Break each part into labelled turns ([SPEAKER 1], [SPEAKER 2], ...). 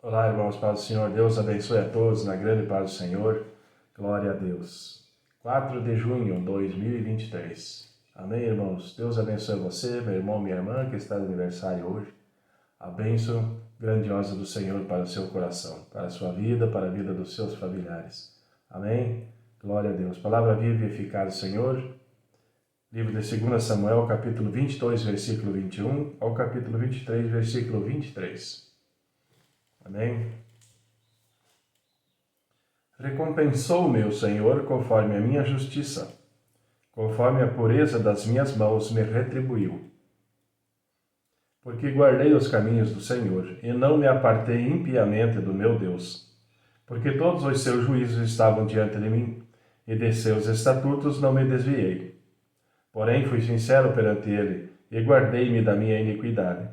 [SPEAKER 1] Olá, irmãos, paz do Senhor. Deus abençoe a todos na grande paz do Senhor. Glória a Deus. 4 de junho de 2023. Amém, irmãos? Deus abençoe você, meu irmão, minha irmã, que está de aniversário hoje. A bênção grandiosa do Senhor para o seu coração, para a sua vida, para a vida dos seus familiares. Amém? Glória a Deus. Palavra viva e eficaz do Senhor. Livro de 2 Samuel, capítulo 22, versículo 21, ao capítulo 23, versículo 23. Amém? Recompensou-me o Senhor conforme a minha justiça, conforme a pureza das minhas mãos me retribuiu. Porque guardei os caminhos do Senhor, e não me apartei impiamente do meu Deus. Porque todos os seus juízos estavam diante de mim, e de seus estatutos não me desviei. Porém fui sincero perante ele, e guardei-me da minha iniquidade.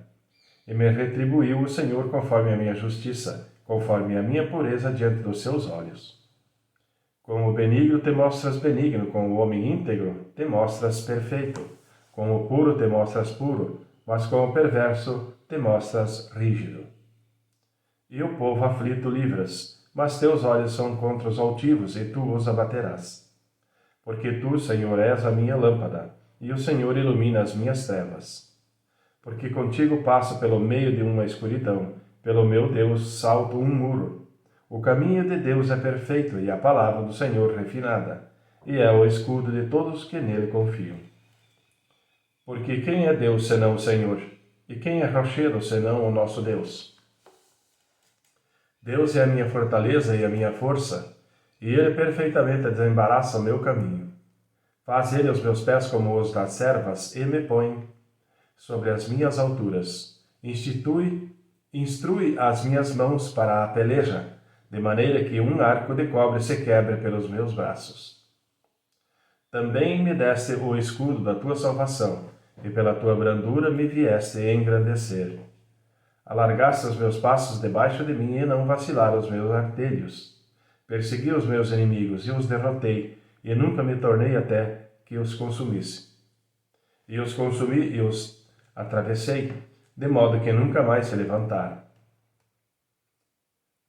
[SPEAKER 1] E me retribuiu o Senhor conforme a minha justiça, conforme a minha pureza diante dos seus olhos. Com o benigno te mostras benigno, com o homem íntegro te mostras perfeito, com o puro te mostras puro, mas com o perverso te mostras rígido. E o povo aflito livras, mas teus olhos são contra os altivos, e tu os abaterás. Porque tu, Senhor, és a minha lâmpada, e o Senhor ilumina as minhas trevas. Porque contigo passo pelo meio de uma escuridão, pelo meu Deus salto um muro. O caminho de Deus é perfeito, e a palavra do Senhor refinada, e é o escudo de todos que nele confiam. Porque quem é Deus senão o Senhor? E quem é rochedo senão o nosso Deus? Deus é a minha fortaleza e a minha força, e ele perfeitamente desembaraça o meu caminho. Faz ele os meus pés como os das servas, e me põe sobre as minhas alturas. Instrui as minhas mãos para a peleja, de maneira que um arco de cobre se quebre pelos meus braços. Também me deste o escudo da tua salvação, e pela tua brandura me vieste engrandecer. Alargaste os meus passos debaixo de mim, e não vacilaram os meus artelhos. Persegui os meus inimigos, e os derrotei, e nunca me tornei até que os consumisse. E os consumi e os atravessei, de modo que nunca mais se levantaram.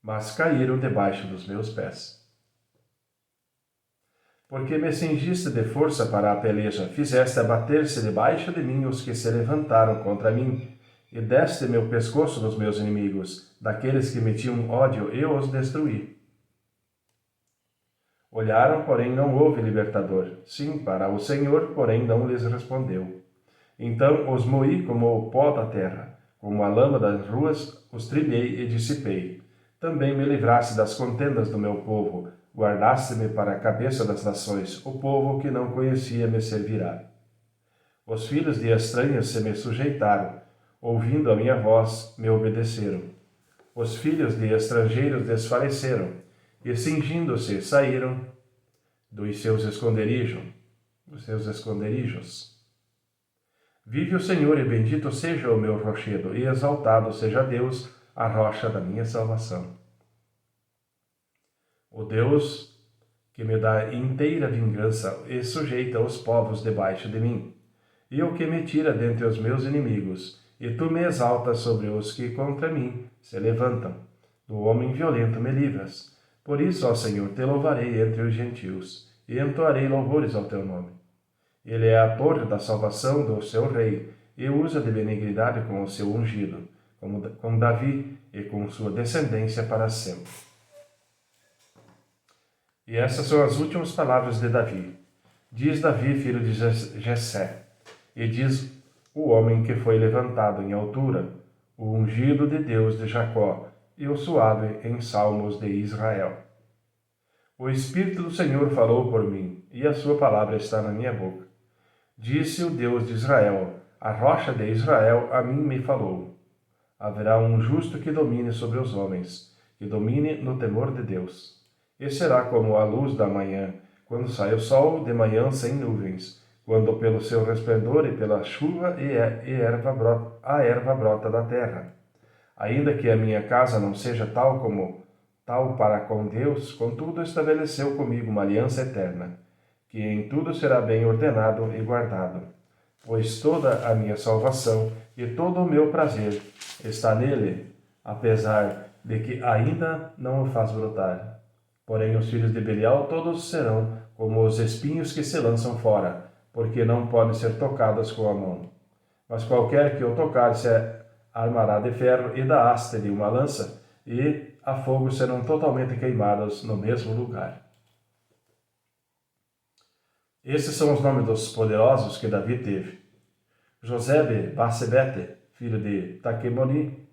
[SPEAKER 1] Mas caíram debaixo dos meus pés. Porque me cingiste de força para a peleja, fizeste abater-se debaixo de mim os que se levantaram contra mim, e deste meu pescoço nos meus inimigos, daqueles que me tinham ódio, eu os destruí. Olharam, porém não houve libertador. Sim, para o Senhor, porém não lhes respondeu. Então os moí como o pó da terra, como a lama das ruas, os trilhei e dissipei. Também me livraste das contendas do meu povo, guardaste-me para a cabeça das nações, o povo que não conhecia me servirá. Os filhos de estranhos se me sujeitaram, ouvindo a minha voz, me obedeceram. Os filhos de estrangeiros desfaleceram, e cingindo-se saíram dos seus esconderijos. Vive o Senhor, e bendito seja o meu rochedo, e exaltado seja Deus, a rocha da minha salvação. O Deus que me dá inteira vingança e sujeita os povos debaixo de mim, e o que me tira dentre os meus inimigos, e tu me exaltas sobre os que contra mim se levantam. Do homem violento me livras. Por isso, ó Senhor, te louvarei entre os gentios, e entoarei louvores ao teu nome. Ele é a torre da salvação do seu rei, e usa de benignidade com o seu ungido, como com Davi e com sua descendência para sempre. E essas são as últimas palavras de Davi. Diz Davi, filho de Jessé, e diz o homem que foi levantado em altura, o ungido de Deus de Jacó, e o suave em salmos de Israel. O Espírito do Senhor falou por mim, e a sua palavra está na minha boca. Disse o Deus de Israel, a rocha de Israel a mim me falou. Haverá um justo que domine sobre os homens, que domine no temor de Deus. E será como a luz da manhã, quando sai o sol de manhã sem nuvens, quando pelo seu resplendor e pela chuva a erva brota da terra. Ainda que a minha casa não seja tal para com Deus, contudo estabeleceu comigo uma aliança eterna, que em tudo será bem ordenado e guardado. Pois toda a minha salvação e todo o meu prazer está nele, apesar de que ainda não o faz brotar. Porém os filhos de Belial todos serão como os espinhos que se lançam fora, porque não podem ser tocados com a mão. Mas qualquer que o tocar se armará de ferro e da haste de uma lança, e a fogo serão totalmente queimados no mesmo lugar. Esses são os nomes dos poderosos que Davi teve. José de Basebete, filho de Taquemoni,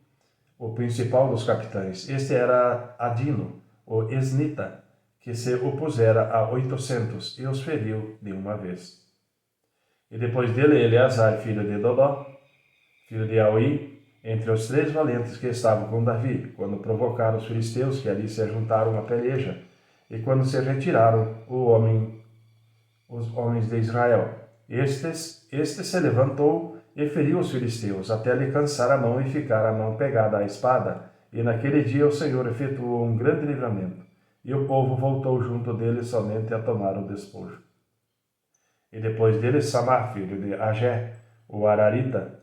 [SPEAKER 1] o principal dos capitães. Este era Adino, o Esnita, que se opusera a 800 e os feriu de uma vez. E depois dele, Eleazar, filho de Dodó, filho de Aui, entre os 3 valentes que estavam com Davi, quando provocaram os filisteus que ali se juntaram à peleja, e quando se retiraram os homens de Israel. Este se levantou e feriu os filisteus, até lhe cansar a mão e ficar a mão pegada à espada. E naquele dia o Senhor efetuou um grande livramento, e o povo voltou junto dele somente a tomar o despojo. E depois dele Samar, filho de Agé, o Ararita,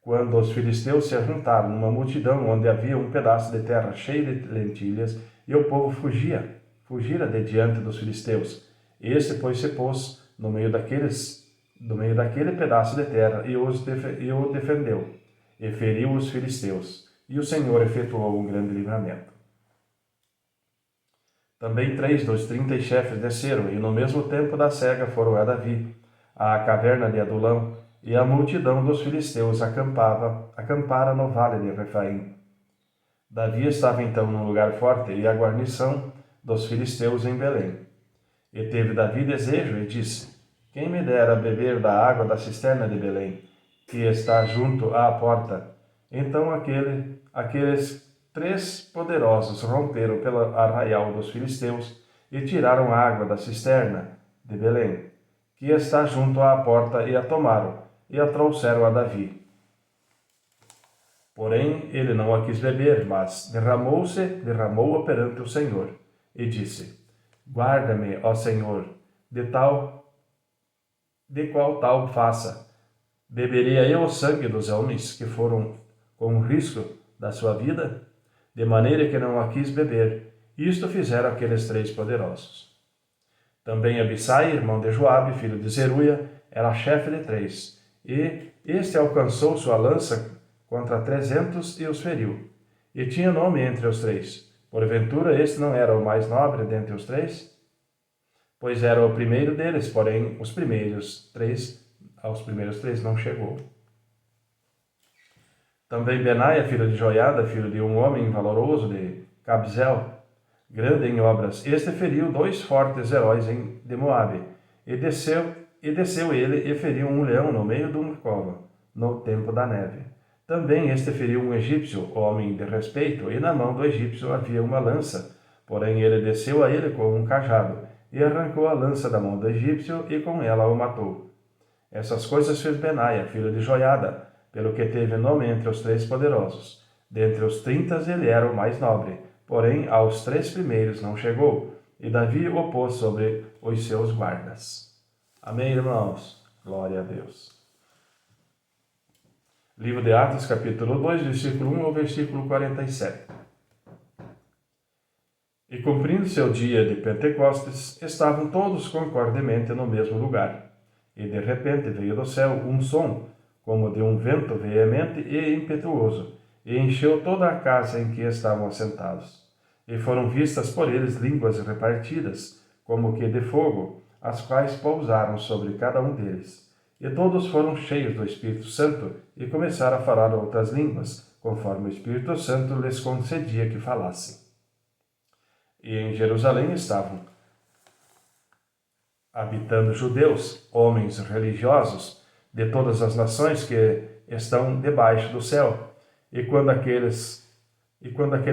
[SPEAKER 1] quando os filisteus se ajuntaram numa multidão onde havia um pedaço de terra cheio de lentilhas, e o povo fugira de diante dos filisteus. Este, pois, se pôs no meio daquele pedaço de terra e o defendeu, e feriu os filisteus, e o Senhor efetuou um grande livramento. Também 3 dos 30 chefes desceram, e no mesmo tempo da cega foram a Davi, à caverna de Adulão, e a multidão dos filisteus acampara no vale de Refaim. Davi estava então num lugar forte, e a guarnição dos filisteus em Belém. E teve Davi desejo, e disse: Quem me dera beber da água da cisterna de Belém, que está junto à porta? Então aqueles 3 poderosos romperam pelo arraial dos filisteus e tiraram a água da cisterna de Belém, que está junto à porta, e a tomaram, e a trouxeram a Davi. Porém, ele não a quis beber, mas derramou-a perante o Senhor, e disse: Guarda-me, ó Senhor, de qual tal faça. Beberia eu o sangue dos homens que foram com o risco da sua vida? De maneira que não a quis beber. Isto fizeram aqueles 3 poderosos. Também Abissai, irmão de Joabe, filho de Zeruia, era chefe de 3, e este alcançou sua lança contra 300 e os feriu. E tinha nome entre os 3. Porventura este não era o mais nobre dentre os 3? Pois era o primeiro deles, porém aos primeiros 3 não chegou. Também Benaia, filho de Joiada, filho de um homem valoroso de Cabzel, grande em obras, este feriu 2 fortes heróis de Moabe, e desceu ele e feriu um leão no meio de uma cova, no tempo da neve. Também este feriu um egípcio, homem de respeito, e na mão do egípcio havia uma lança, porém ele desceu a ele com um cajado, e arrancou a lança da mão do egípcio, e com ela o matou. Essas coisas fez Benaia, filho de Joiada, pelo que teve nome entre os 3 poderosos. Dentre os 30 ele era o mais nobre, porém aos 3 primeiros não chegou, e Davi o pôs sobre os seus guardas. Amém, irmãos? Glória a Deus. Livro de Atos, capítulo 2, versículo 1 ao versículo 47. E cumprindo-se o dia de Pentecostes, estavam todos concordemente no mesmo lugar. E de repente veio do céu um som, como de um vento veemente e impetuoso, e encheu toda a casa em que estavam assentados. E foram vistas por eles línguas repartidas, como que de fogo, as quais pousaram sobre cada um deles. E todos foram cheios do Espírito Santo, e começaram a falar outras línguas, conforme o Espírito Santo lhes concedia que falassem. E em Jerusalém estavam habitando judeus, homens religiosos, de todas as nações que estão debaixo do céu. E quando aquele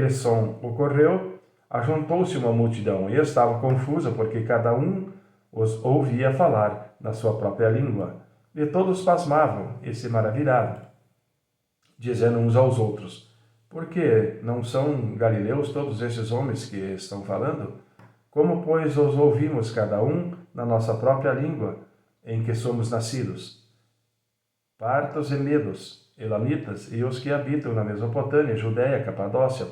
[SPEAKER 1] som ocorreu, ajuntou-se uma multidão, e estava confusa, porque cada um os ouvia falar na sua própria língua. E todos pasmavam e se maravilhavam, dizendo uns aos outros: Por que não são galileus todos esses homens que estão falando? Como, pois, os ouvimos cada um na nossa própria língua, em que somos nascidos? Partos e medos, elamitas e os que habitam na Mesopotâmia, Judéia, Capadócia,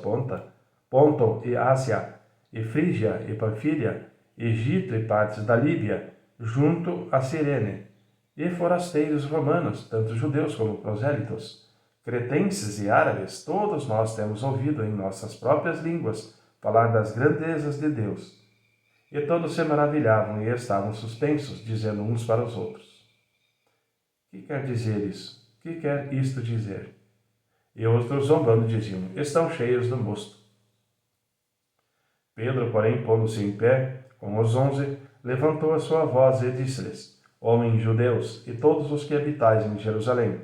[SPEAKER 1] Ponto e Ásia, e Frígia e Panfília, Egito e partes da Líbia, junto a Cirene, e forasteiros romanos, tanto judeus como prosélitos, cretenses e árabes, todos nós temos ouvido em nossas próprias línguas falar das grandezas de Deus. E todos se maravilhavam e estavam suspensos, dizendo uns para os outros: que quer dizer isso? Que quer isto dizer? E outros, zombando, diziam: estão cheios do mosto. Pedro, porém, pondo-se em pé, com os 11, levantou a sua voz e disse-lhes: homens judeus, e todos os que habitais em Jerusalém,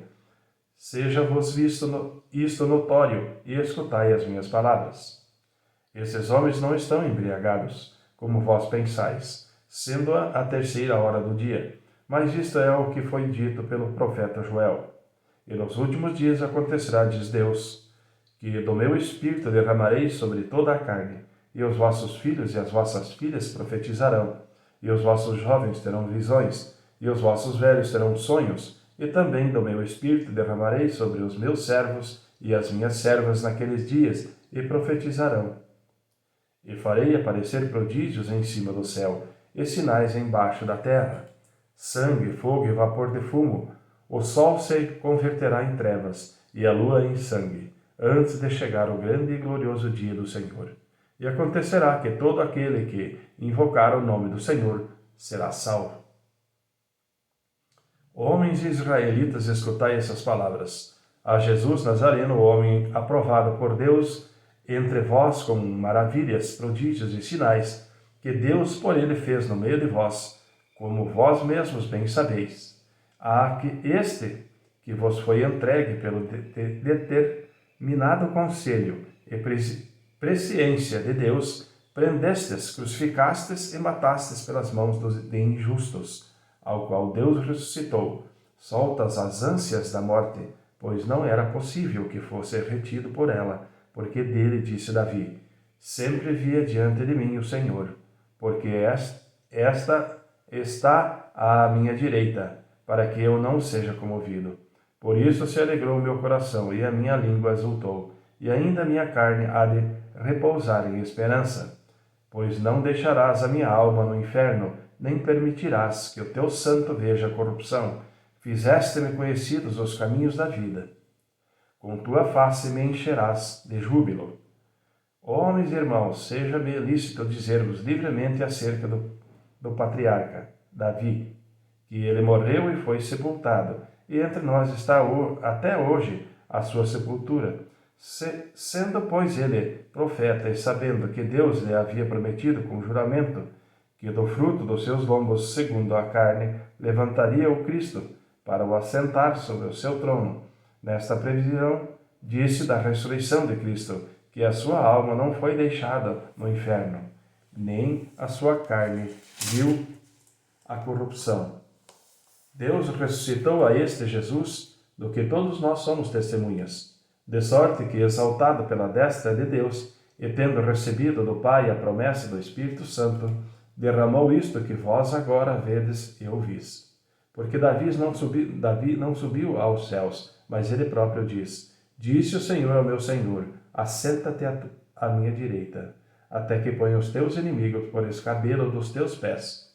[SPEAKER 1] seja-vos isto notório, e escutai as minhas palavras. Esses homens não estão embriagados, como vós pensais, sendo a terceira hora do dia, mas isto é o que foi dito pelo profeta Joel. E nos últimos dias acontecerá, diz Deus, que do meu espírito derramarei sobre toda a carne, e os vossos filhos e as vossas filhas profetizarão, e os vossos jovens terão visões, e os vossos velhos terão sonhos, e também do meu espírito derramarei sobre os meus servos e as minhas servas naqueles dias, e profetizarão. E farei aparecer prodígios em cima do céu, e sinais embaixo da terra: sangue, fogo e vapor de fumo. O sol se converterá em trevas, e a lua em sangue, antes de chegar o grande e glorioso dia do Senhor. E acontecerá que todo aquele que invocar o nome do Senhor será salvo. Homens israelitas, escutai essas palavras. A Jesus Nazareno, o homem aprovado por Deus entre vós com maravilhas, prodígios e sinais, que Deus por ele fez no meio de vós, como vós mesmos bem sabeis. A que este que vos foi entregue pelo determinado conselho e presciência de Deus, prendestes, crucificastes e matastes pelas mãos de injustos, ao qual Deus ressuscitou, soltas as ânsias da morte, pois não era possível que fosse retido por ela, porque dele disse Davi: sempre via diante de mim o Senhor, porque esta está à minha direita, para que eu não seja comovido. Por isso se alegrou o meu coração, e a minha língua exultou, e ainda a minha carne há de repousar em esperança. Pois não deixarás a minha alma no inferno, nem permitirás que o teu santo veja a corrupção. Fizeste-me conhecidos os caminhos da vida. Com tua face me encherás de júbilo. Homens e irmãos, seja-me lícito dizer-vos livremente acerca do patriarca, Davi, que ele morreu e foi sepultado, e entre nós está até hoje a sua sepultura. Sendo, pois, ele profeta e sabendo que Deus lhe havia prometido com juramento que do fruto dos seus lombos, segundo a carne, levantaria o Cristo para o assentar sobre o seu trono, nesta previsão disse da ressurreição de Cristo, que a sua alma não foi deixada no inferno, nem a sua carne viu a corrupção. Deus ressuscitou a este Jesus, do que todos nós somos testemunhas, de sorte que, exaltado pela destra de Deus, e tendo recebido do Pai a promessa do Espírito Santo, derramou isto que vós agora vedes e ouvis. Porque Davi não subiu aos céus, mas ele próprio diz: disse o Senhor ao meu Senhor: assenta-te à minha direita, até que ponha os teus inimigos por escabelo dos teus pés.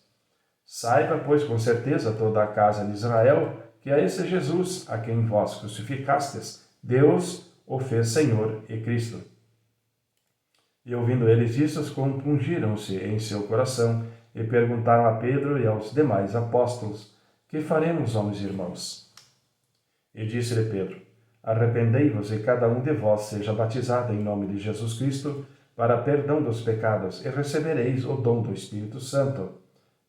[SPEAKER 1] Saiba, pois, com certeza toda a casa de Israel, que a esse Jesus, a quem vós crucificastes, Deus o fez Senhor e Cristo. E ouvindo eles isso, compungiram-se em seu coração e perguntaram a Pedro e aos demais apóstolos: que faremos, homens e irmãos? E disse-lhe Pedro: arrependei-vos e cada um de vós seja batizado em nome de Jesus Cristo para perdão dos pecados, e recebereis o dom do Espírito Santo.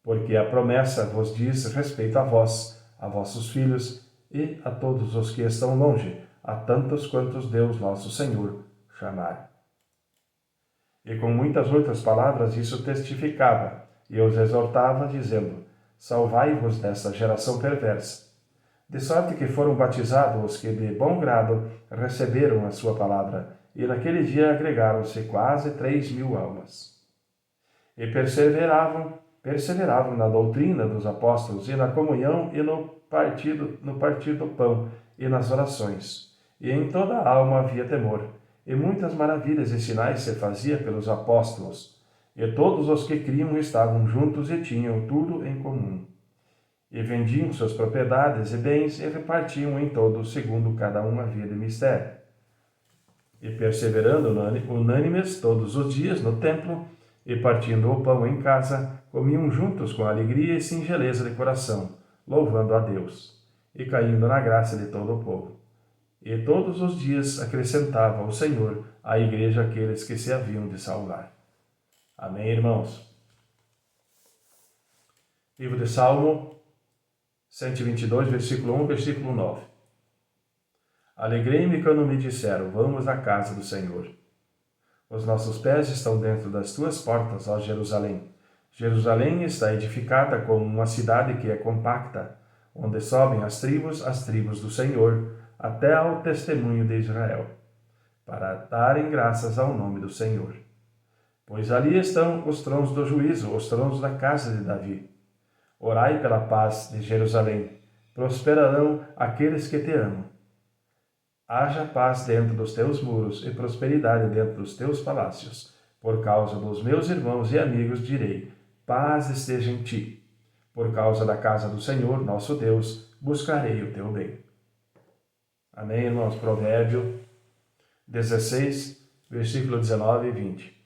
[SPEAKER 1] Porque a promessa vos diz respeito a vós, a vossos filhos e a todos os que estão longe, a tantos quantos Deus nosso Senhor chamar. E com muitas outras palavras isso testificava, e os exortava, dizendo: salvai-vos desta geração perversa. De sorte que foram batizados os que de bom grado receberam a sua palavra, e naquele dia agregaram-se quase 3.000 almas. E perseveravam na doutrina dos apóstolos, e na comunhão, e no partir do pão, e nas orações. E em toda a alma havia temor, e muitas maravilhas e sinais se fazia pelos apóstolos. E todos os que criam estavam juntos e tinham tudo em comum. E vendiam suas propriedades e bens e repartiam em todos segundo cada um havia de mistério. E perseverando unânimes todos os dias no templo, e partindo o pão em casa, comiam juntos com alegria e singeleza de coração, louvando a Deus, e caindo na graça de todo o povo. E todos os dias acrescentava o Senhor à igreja aqueles que se haviam de salvar. Amém, irmãos? Livro de Salmo 122, versículo 1, versículo 9. Alegrei-me quando me disseram, vamos à casa do Senhor. Os nossos pés estão dentro das tuas portas, ó Jerusalém. Jerusalém está edificada como uma cidade que é compacta, onde sobem as tribos do Senhor, até ao testemunho de Israel, para darem graças ao nome do Senhor. Pois ali estão os tronos do juízo, os tronos da casa de Davi. Orai pela paz de Jerusalém. Prosperarão aqueles que te amam. Haja paz dentro dos teus muros e prosperidade dentro dos teus palácios. Por causa dos meus irmãos e amigos direi, paz esteja em ti. Por causa da casa do Senhor, nosso Deus, buscarei o teu bem. Amém, irmãos? Provérbio 16, versículo 19 e 20.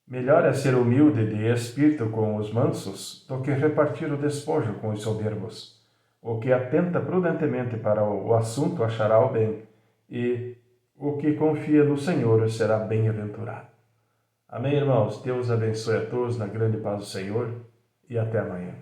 [SPEAKER 1] Melhor é ser humilde de espírito com os mansos do que repartir o despojo com os soberbos. O que atenta prudentemente para o assunto achará o bem, e o que confia no Senhor será bem-aventurado. Amém, irmãos? Deus abençoe a todos na grande paz do Senhor e até amanhã.